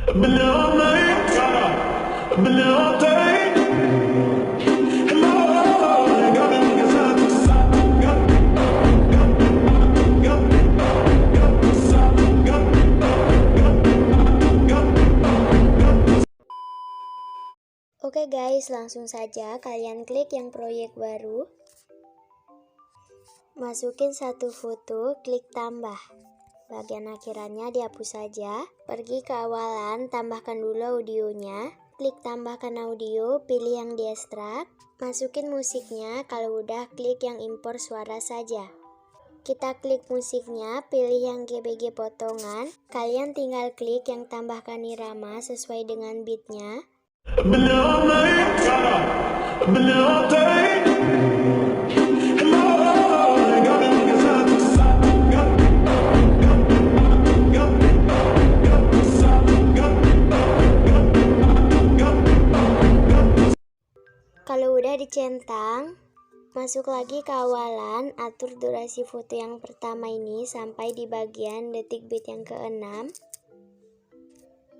Oke guys, langsung saja kalian klik yang proyek baru. Masukin satu foto, klik tambah. Bagian akhirannya dihapus saja. Pergi ke awalan, tambahkan dulu audionya. Klik tambahkan audio, pilih yang diekstrak. Masukin musiknya, kalau udah klik yang impor suara saja. Kita klik musiknya, pilih yang GBG potongan. Kalian tinggal klik yang tambahkan irama sesuai dengan beatnya. Kalau udah dicentang, masuk lagi ke awalan, atur durasi foto yang pertama ini sampai di bagian detik beat yang ke-6.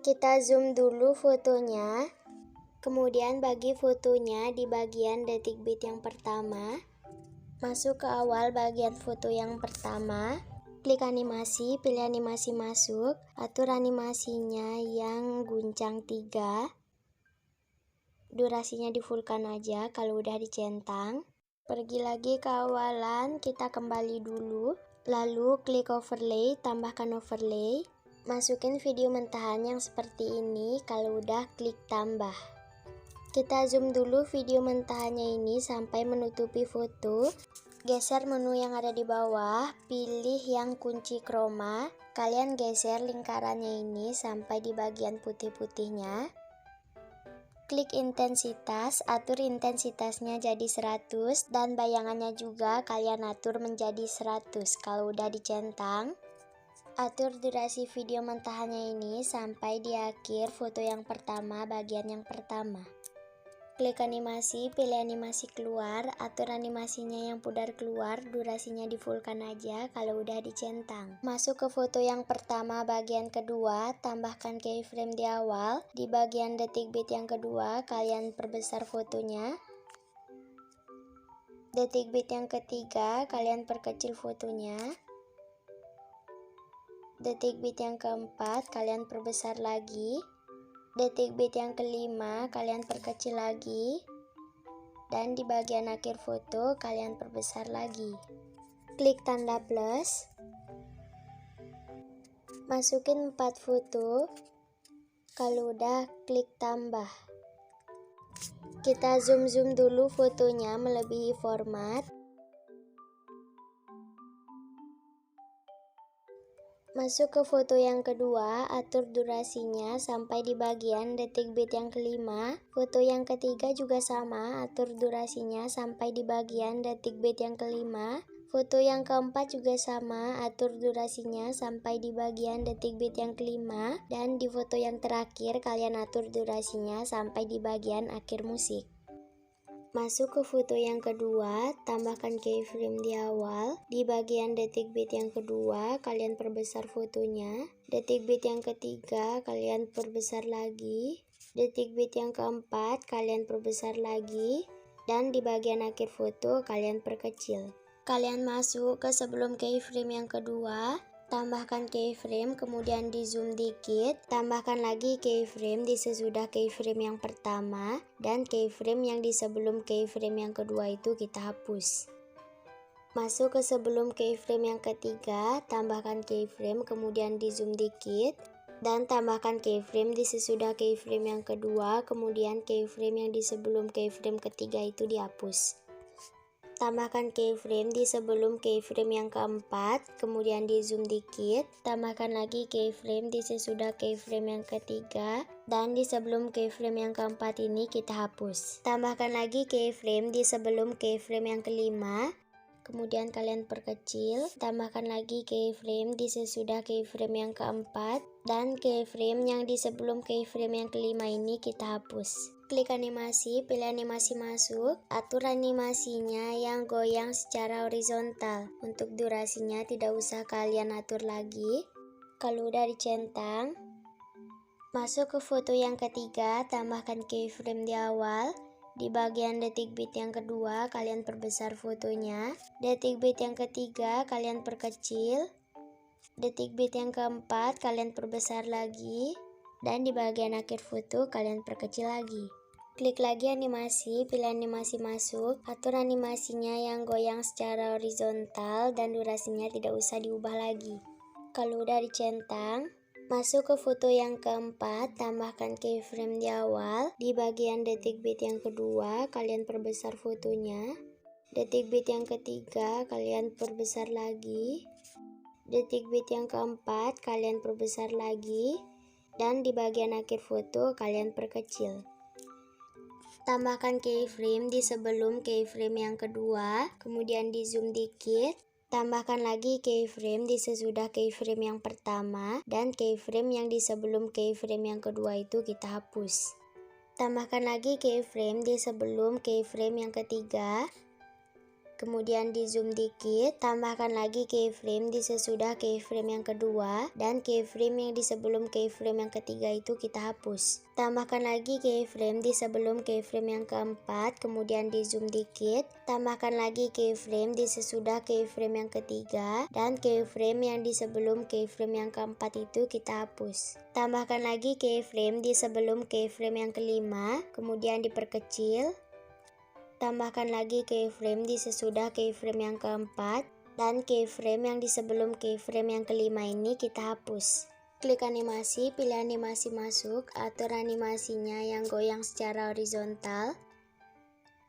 Kita zoom dulu fotonya, kemudian bagi fotonya di bagian detik beat yang pertama. Masuk ke awal bagian foto yang pertama, klik animasi, pilih animasi masuk, atur animasinya yang guncang 3. Durasinya di fullkan aja kalau udah dicentang. Pergi lagi ke awalan, kita kembali dulu, lalu klik overlay, tambahkan overlay. Masukin video mentahan yang seperti ini, kalau udah klik tambah. Kita zoom dulu video mentahannya ini sampai menutupi foto. Geser menu yang ada di bawah, pilih yang kunci chroma. Kalian geser lingkarannya ini sampai di bagian putih-putihnya. Klik intensitas, atur intensitasnya jadi 100 dan bayangannya juga kalian atur menjadi 100 kalau udah dicentang. Atur durasi video mentahannya ini sampai di akhir foto yang pertama, bagian yang pertama. Klik animasi, pilih animasi keluar, atur animasinya yang pudar keluar, durasinya di fullkan aja kalau udah dicentang. Masuk ke foto yang pertama bagian kedua, tambahkan keyframe di awal. Di bagian detik beat yang kedua, kalian perbesar fotonya. Detik beat yang ketiga, kalian perkecil fotonya. Detik beat yang keempat, kalian perbesar lagi. Detik beat yang kelima, kalian perkecil lagi. Dan di bagian akhir foto, kalian perbesar lagi. Klik tanda plus. Masukin 4 foto. Kalau udah, klik tambah. Kita zoom dulu fotonya melebihi format. Masuk ke foto yang kedua, atur durasinya sampai di bagian detik beat yang kelima. Foto yang ketiga juga sama, atur durasinya sampai di bagian detik beat yang kelima. Foto yang keempat juga sama, atur durasinya sampai di bagian detik beat yang kelima. Dan di foto yang terakhir, kalian atur durasinya sampai di bagian akhir musik. Masuk ke foto yang kedua, tambahkan keyframe di awal. Di bagian detik beat yang kedua, kalian perbesar fotonya. Detik beat yang ketiga, kalian perbesar lagi. Detik beat yang keempat, kalian perbesar lagi. Dan di bagian akhir foto, kalian perkecil. Kalian masuk ke sebelum keyframe yang kedua. Tambahkan keyframe, kemudian di zoom dikit, tambahkan lagi keyframe di sesudah keyframe yang pertama, dan keyframe yang di sebelum keyframe yang kedua itu kita hapus. Masuk ke sebelum keyframe yang ketiga, tambahkan keyframe, kemudian di zoom dikit, dan tambahkan keyframe di sesudah keyframe yang kedua, kemudian keyframe yang di sebelum keyframe ketiga itu dihapus. Tambahkan keyframe di sebelum keyframe yang keempat, kemudian di zoom dikit, tambahkan lagi keyframe di sesudah keyframe yang ketiga, dan di sebelum keyframe yang keempat ini kita hapus. Tambahkan lagi keyframe di sebelum keyframe yang kelima, kemudian kalian perkecil, tambahkan lagi keyframe di sesudah keyframe yang keempat, dan keyframe yang di sebelum keyframe yang kelima ini kita hapus. Klik animasi, pilih animasi masuk, atur animasinya yang goyang secara horizontal. Untuk durasinya tidak usah kalian atur lagi. Kalau udah dicentang, Masuk ke foto yang ketiga, tambahkan keyframe di awal. Di bagian detik bit yang kedua, kalian perbesar fotonya. Detik bit yang ketiga, kalian perkecil. Detik bit yang keempat, kalian perbesar lagi. Dan di bagian akhir foto, kalian perkecil lagi. Klik lagi animasi, pilih animasi masuk. Atur animasinya yang goyang secara horizontal dan durasinya tidak usah diubah lagi. Kalau udah dicentang, masuk ke foto yang keempat, tambahkan keyframe di awal. Di bagian detik bit yang kedua, kalian perbesar fotonya. Detik bit yang ketiga, kalian perbesar lagi. Detik bit yang keempat, kalian perbesar lagi. Dan di bagian akhir foto, kalian perkecil. Tambahkan keyframe di sebelum keyframe yang kedua, kemudian di zoom dikit. Tambahkan lagi keyframe di sesudah keyframe yang pertama, dan keyframe yang di sebelum keyframe yang kedua itu kita hapus. Tambahkan lagi keyframe di sebelum keyframe yang ketiga, kemudian di zoom dikit. Tambahkan lagi keyframe di sesudah keyframe yang kedua, dan keyframe yang di sebelum keyframe yang ketiga itu kita hapus. Tambahkan lagi keyframe di sebelum keyframe yang keempat, kemudian di zoom dikit. Tambahkan lagi keyframe di sesudah keyframe yang ketiga, dan keyframe yang di sebelum keyframe yang keempat itu kita hapus. Tambahkan lagi keyframe di sebelum keyframe yang kelima, kemudian diperkecil. Tambahkan lagi keyframe di sesudah keyframe yang keempat, dan keyframe yang di sebelum keyframe yang kelima ini kita hapus. Klik animasi, pilih animasi masuk, atur animasinya yang goyang secara horizontal.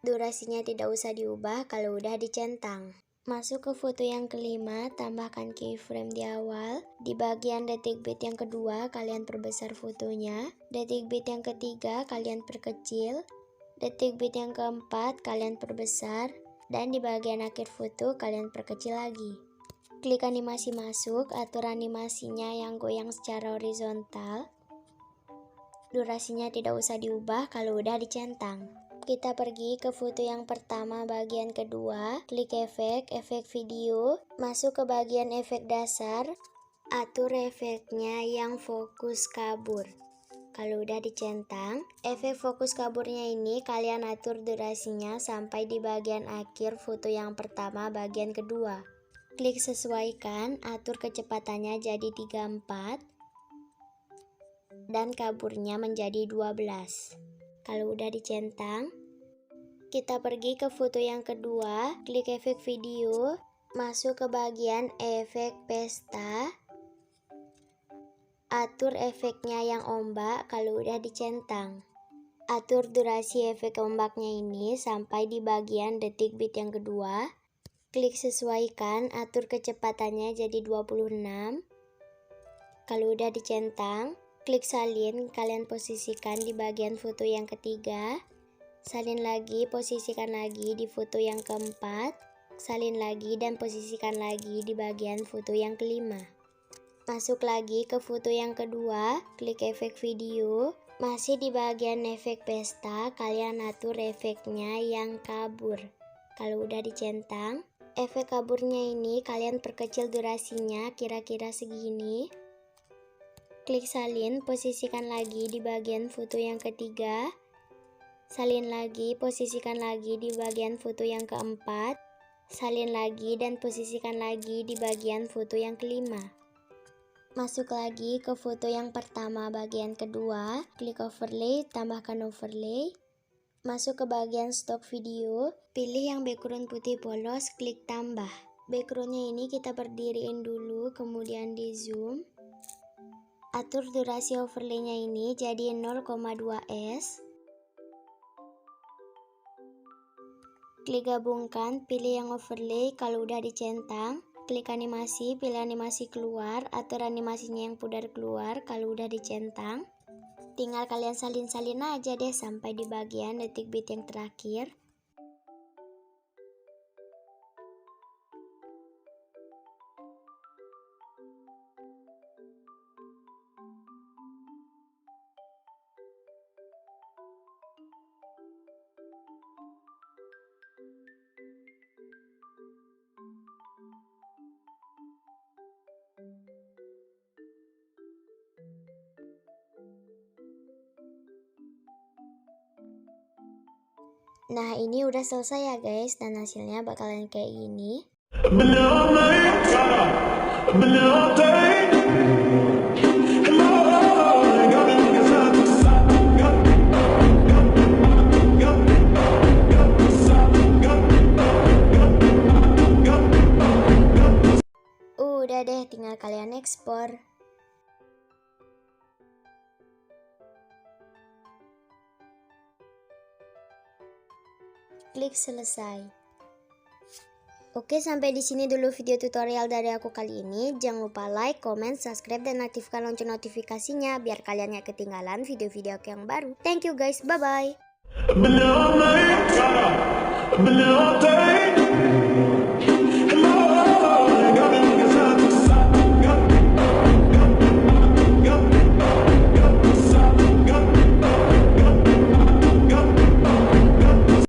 Durasinya tidak usah diubah kalau udah dicentang. Masuk ke foto yang kelima, tambahkan keyframe di awal. Di bagian detik bit yang kedua, kalian perbesar fotonya. Detik bit yang ketiga, kalian perkecil. Detik bit yang keempat, kalian perbesar. Dan di bagian akhir foto, kalian perkecil lagi. Klik animasi masuk, atur animasinya yang goyang secara horizontal. Durasinya tidak usah diubah kalau udah dicentang. Kita pergi ke foto yang pertama bagian kedua, klik efek video, masuk ke bagian efek dasar, atur efeknya yang fokus kabur. Kalau udah dicentang, efek fokus kaburnya ini kalian atur durasinya sampai di bagian akhir foto yang pertama bagian kedua. Klik sesuaikan, atur kecepatannya jadi 34 dan kaburnya menjadi 12. Kalau udah dicentang, kita pergi ke foto yang kedua, klik efek video, masuk ke bagian efek pesta. Atur efeknya yang ombak kalau udah dicentang. Atur durasi efek ombaknya ini sampai di bagian detik bit yang kedua. Klik sesuaikan, atur kecepatannya jadi 26. Kalau udah dicentang, klik salin, kalian posisikan di bagian foto yang ketiga. Salin lagi, posisikan lagi di foto yang keempat. Salin lagi dan posisikan lagi di bagian foto yang kelima. Masuk lagi ke foto yang kedua, klik efek video. Masih di bagian efek pesta, kalian atur efeknya yang kabur. Kalau udah dicentang, efek kaburnya ini kalian perkecil durasinya kira-kira segini. Klik salin, posisikan lagi di bagian foto yang ketiga. Salin lagi, posisikan lagi di bagian foto yang keempat. Salin lagi dan posisikan lagi di bagian foto yang kelima. Masuk lagi ke foto yang pertama bagian kedua, klik overlay, tambahkan overlay. Masuk ke bagian stop video, pilih yang background putih polos, klik tambah. Backgroundnya ini kita berdiriin dulu, kemudian di zoom. Atur durasi overlaynya ini jadi 0,2s. Klik gabungkan, pilih yang overlay kalau udah dicentang. Klik animasi, pilih animasi keluar, atur animasinya yang pudar keluar kalau udah dicentang. Tinggal kalian salin-salin aja deh sampai di bagian detik bit yang terakhir. Nah, ini udah selesai ya guys, dan hasilnya bakalan kayak gini. Udah deh, tinggal kalian ekspor. Klik selesai. Oke, sampai di sini dulu video tutorial dari aku kali ini. Jangan lupa like, comment, subscribe, dan aktifkan lonceng notifikasinya biar kalian gak ketinggalan video-video aku yang baru. Thank you guys, bye-bye.